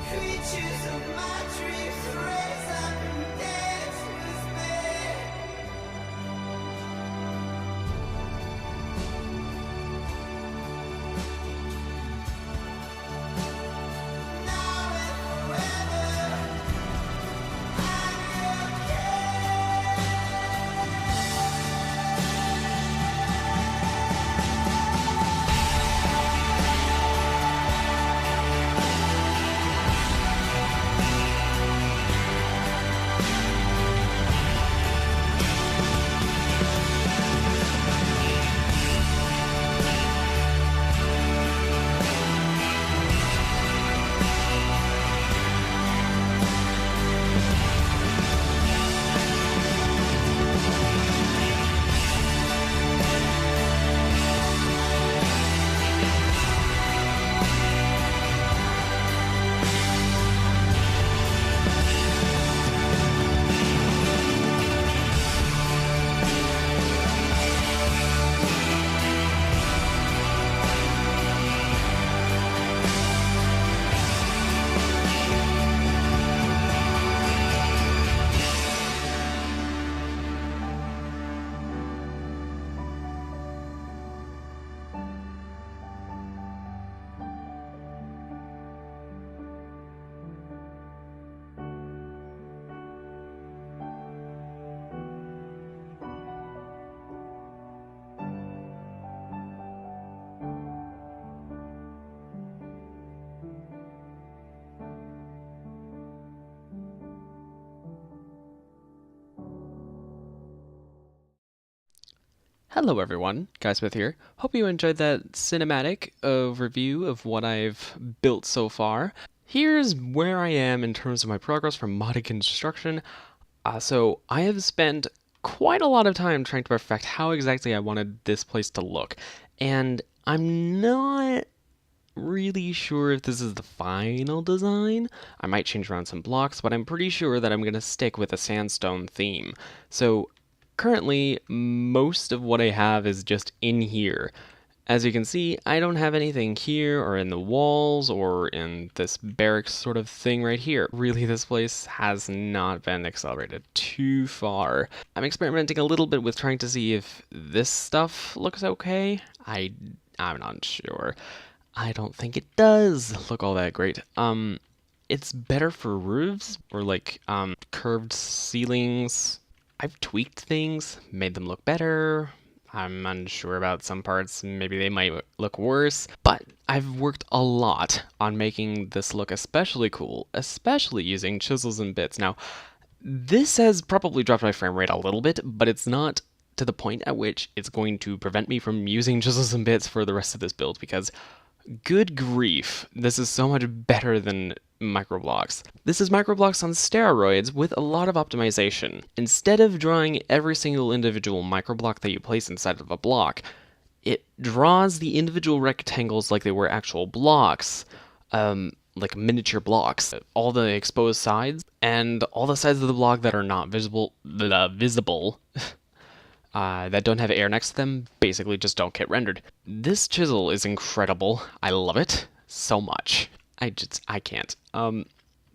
Creatures of my dreams raise up and dance with me. Now and forever, I'm Hello everyone, Guysmith here. Hope you enjoyed that cinematic overview of what I've built so far. Here's where I am in terms of my progress from modded construction. So I have spent quite a lot of time trying to perfect how exactly I wanted this place to look, and I'm not really sure if this is the final design. I might change around some blocks, but I'm pretty sure that I'm going to stick with a sandstone theme. So currently, most of what I have is just in here. As you can see, I don't have anything here or in the walls or in this barracks sort of thing right here. Really, this place has not been accelerated too far. I'm experimenting a little bit with trying to see if this stuff looks okay. I'm not sure. I don't think it does look all that great. It's better for roofs or like curved ceilings. I've tweaked things, made them look better. I'm unsure about some parts, maybe they might look worse, but I've worked a lot on making this look especially cool, especially using chisels and bits. Now, this has probably dropped my frame rate a little bit, but it's not to the point at which it's going to prevent me from using chisels and bits for the rest of this build, because good grief, this is so much better than microblocks. This is microblocks on steroids with a lot of optimization. Instead of drawing every single individual microblock that you place inside of a block, it draws the individual rectangles like they were actual blocks, like miniature blocks. All the exposed sides and all the sides of the block that are not visible, that don't have air next to them basically just don't get rendered. This chisel is incredible. I love it so much. I can't.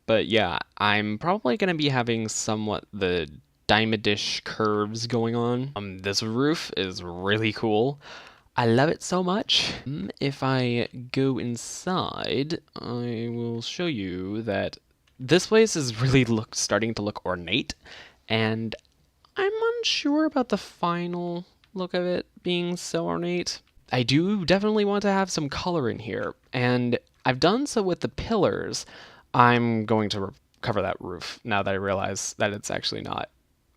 But yeah, I'm probably going to be having somewhat the diamond-ish curves going on. This roof is really cool. I love it so much. If I go inside, I will show you that this place is really starting to look ornate, and I'm unsure about the final look of it being so ornate. I do definitely want to have some color in here, and I've done so with the pillars. I'm going to cover that roof now that I realize that it's actually not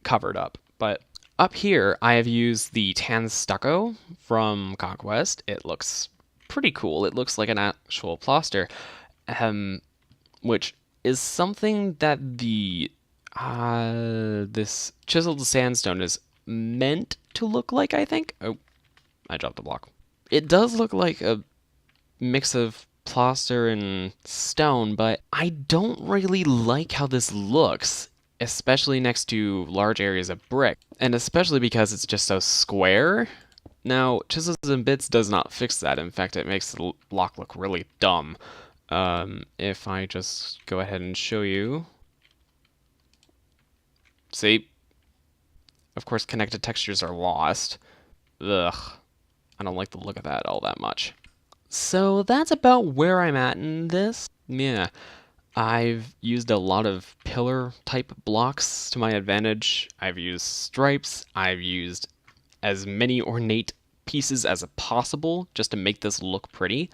covered up, but Up here, I have used the tan stucco from Conquest. It looks pretty cool. It looks like an actual plaster, which is something that this chiseled sandstone is meant to look like, I think. Oh, I dropped the block. It does look like a mix of plaster and stone, but I don't really like how this looks, especially next to large areas of brick, and especially because it's just so square. Now, Chisels and Bits does not fix that. In fact, it makes the block look really dumb. If I just go ahead and show you. See? Of course, connected textures are lost. Ugh. I don't like the look of that all that much. So that's about where I'm at in this. Yeah. I've used a lot of pillar type blocks to my advantage. I've used stripes. I've used as many ornate pieces as possible just to make this look pretty.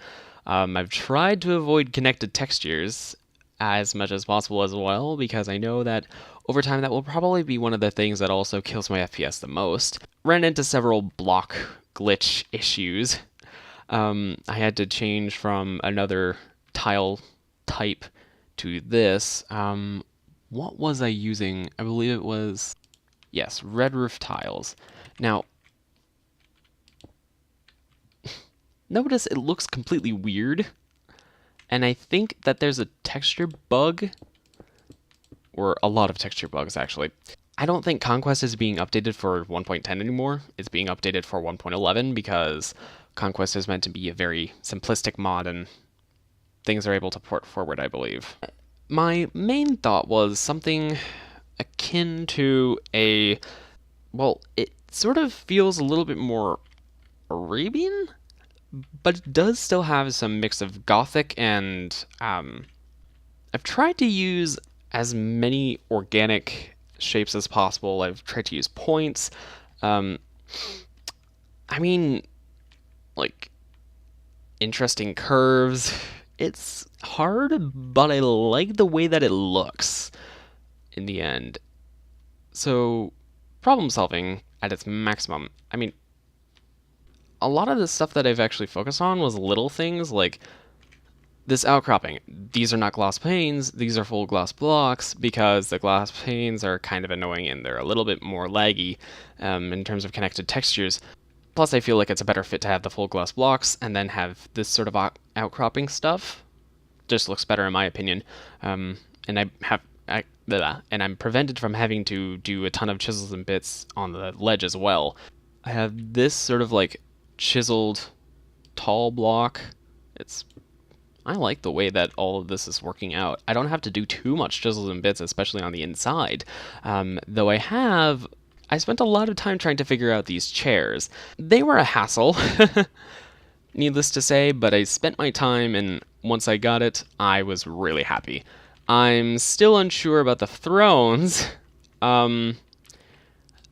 I've tried to avoid connected textures as much as possible as well, because I know that over time that will probably be one of the things that also kills my FPS the most. Ran into several block glitch issues. I had to change from another tile type to this. What was I using? I believe it was, yes, red roof tiles. Now, notice it looks completely weird, and I think that there's a texture bug, or a lot of texture bugs actually. I don't think Conquest is being updated for 1.10 anymore. It's being updated for 1.11 because Conquest is meant to be a very simplistic mod and things are able to port forward, I believe. My main thought was something akin to a, well, it sort of feels a little bit more Arabian, but it does still have some mix of Gothic and I've tried to use as many organic shapes as possible. I've tried to use points. I mean, like, interesting curves. It's hard, but I like the way that it looks in the end. So, problem solving at its maximum. I mean, a lot of the stuff that I've actually focused on was little things like this outcropping. These are not glass panes, these are full glass blocks, because the glass panes are kind of annoying and they're a little bit more laggy in terms of connected textures. Plus, I feel like it's a better fit to have the full glass blocks and then have this sort of outcropping stuff. Just looks better in my opinion. And I'm prevented from having to do a ton of chisels and bits on the ledge as well. I have this sort of like chiseled tall block. I like the way that all of this is working out. I don't have to do too much chisels and bits, especially on the inside. Though I spent a lot of time trying to figure out these chairs. They were a hassle, needless to say, but I spent my time, and once I got it, I was really happy. I'm still unsure about the thrones, though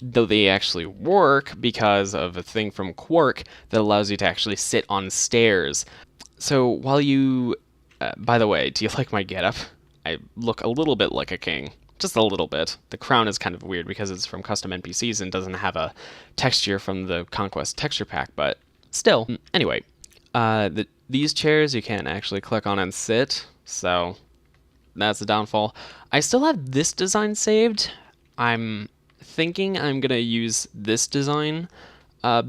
they actually work because of a thing from Quark that allows you to actually sit on stairs. So while you, by the way, do you like my getup? I look a little bit like a king. Just a little bit. The crown is kind of weird because it's from custom NPCs and doesn't have a texture from the Conquest texture pack, but still. Anyway, these chairs you can't actually click on and sit, so that's the downfall. I still have this design saved. I'm thinking I'm gonna use this design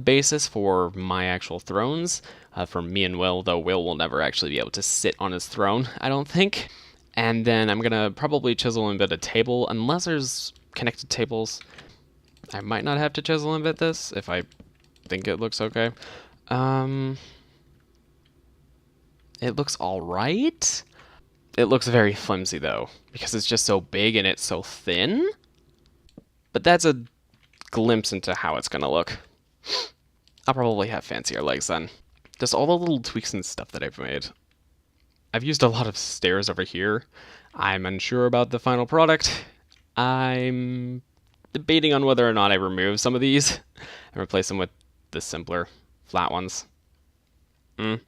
basis for my actual thrones, for me and Will, though Will will never actually be able to sit on his throne, I don't think. And then I'm gonna probably chisel and bit a table, unless there's connected tables. I might not have to chisel and bit this if I think it looks okay. It looks alright. It looks very flimsy though, because it's just so big and it's so thin. But that's a glimpse into how it's gonna look. I'll probably have fancier legs then. Just all the little tweaks and stuff that I've made. I've used a lot of stairs over here. I'm unsure about the final product. I'm debating on whether or not I remove some of these and replace them with the simpler, flat ones. Though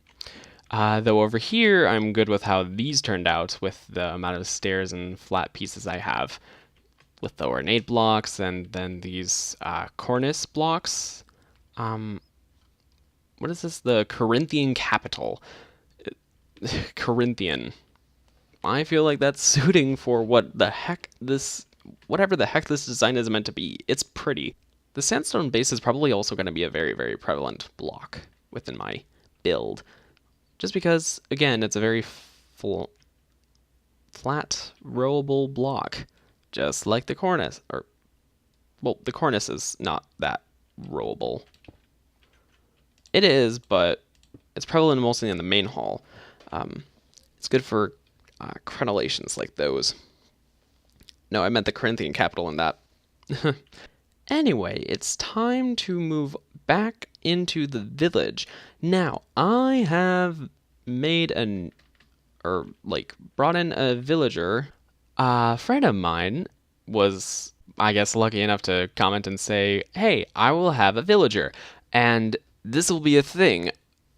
over here, I'm good with how these turned out with the amount of stairs and flat pieces I have. with the ornate blocks, and then these cornice blocks. What is this? The Corinthian capital. Corinthian. I feel like that's suiting for whatever the heck this design is meant to be. It's pretty. The sandstone base is probably also going to be a very, very prevalent block within my build. Just because, again, it's a very flat, rowable block. Just like the cornice. Well, the cornice is not that rowable. It is, but it's prevalent mostly in the main hall. It's good for crenellations like those. No, I meant the Corinthian capital in that. Anyway, it's time to move back into the village. Now, I have made brought in a villager. A friend of mine was, I guess, lucky enough to comment and say, hey, I will have a villager. And this will be a thing.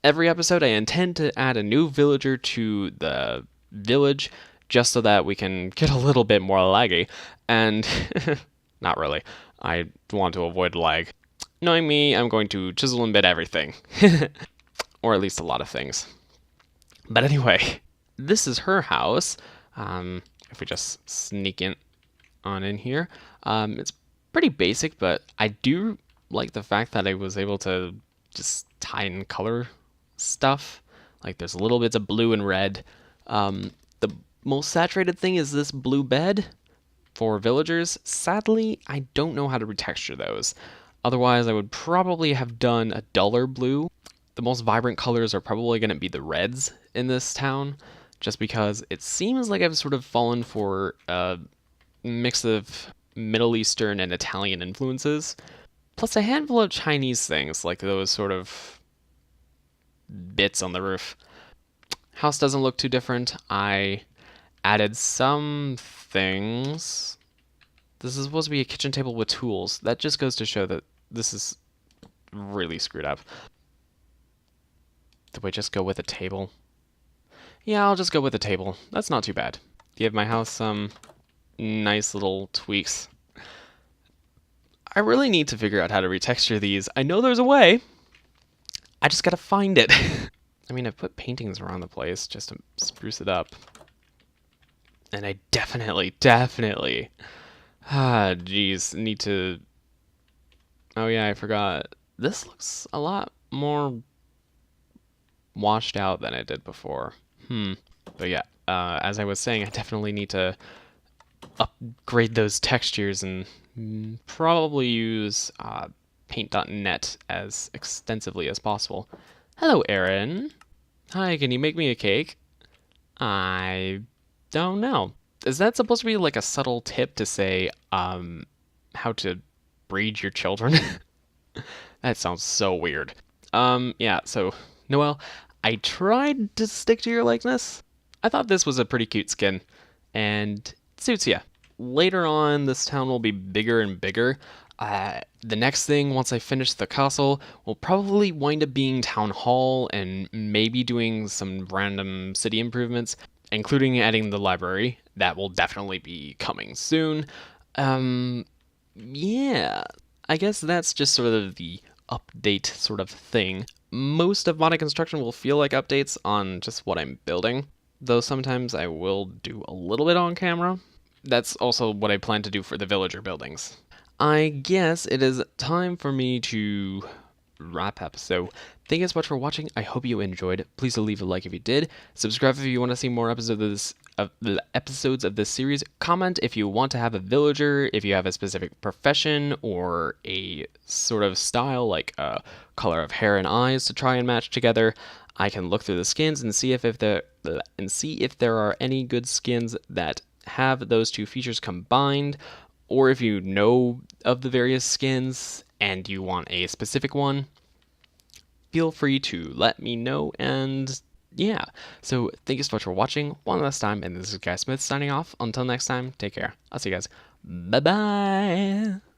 Every episode, I intend to add a new villager to the village just so that we can get a little bit more laggy. And not really. I want to avoid lag. Knowing me, I'm going to chisel and bit everything. Or at least a lot of things. But anyway, this is her house. If we just sneak in here. It's pretty basic, but I do like the fact that I was able to just tie in color stuff. Like there's little bits of blue and red. The most saturated thing is this blue bed for villagers. Sadly, I don't know how to retexture those. Otherwise, I would probably have done a duller blue. The most vibrant colors are probably going to be the reds in this town, just because it seems like I've sort of fallen for a mix of Middle Eastern and Italian influences, plus a handful of Chinese things, like those sort of bits on the roof. House doesn't look too different. I added some things. This is supposed to be a kitchen table with tools. That just goes to show that this is really screwed up. Did we just go with a table? Yeah, I'll just go with a table. That's not too bad. Give my house some nice little tweaks. I really need to figure out how to retexture these. I know there's a way. I just gotta find it. I mean, I've put paintings around the place just to spruce it up. And I definitely, need to... Oh yeah, I forgot. This looks a lot more washed out than it did before. But yeah, as I was saying, I definitely need to upgrade those textures and probably use paint.net as extensively as possible. Hello, Aaron. Hi, can you make me a cake? I don't know. Is that supposed to be like a subtle tip to say how to breed your children? That sounds so weird. Yeah, so, Noelle, I tried to stick to your likeness. I thought this was a pretty cute skin, and it suits ya. Later on, this town will be bigger and bigger. The next thing, once I finish the castle, will probably wind up being Town Hall and maybe doing some random city improvements, including adding the library. That will definitely be coming soon. Yeah, I guess that's just sort of the update sort of thing. Most of modded construction will feel like updates on just what I'm building, though sometimes I will do a little bit on camera. That's also what I plan to do for the villager buildings. I guess it is time for me to wrap up. So thank you so much for watching. I hope you enjoyed. Please leave a like if you did. Subscribe if you want to see more episodes of this series. Comment if you want to have a villager, if you have a specific profession or a sort of style like a color of hair and eyes to try and match together. I can look through the skins and see if there are any good skins that have those two features combined, or if you know of the various skins and you want a specific one, feel free to let me know. And yeah, so thank you so much for watching one last time, and this is Guy Smith signing off. Until next time, take care. I'll see you guys. Bye bye.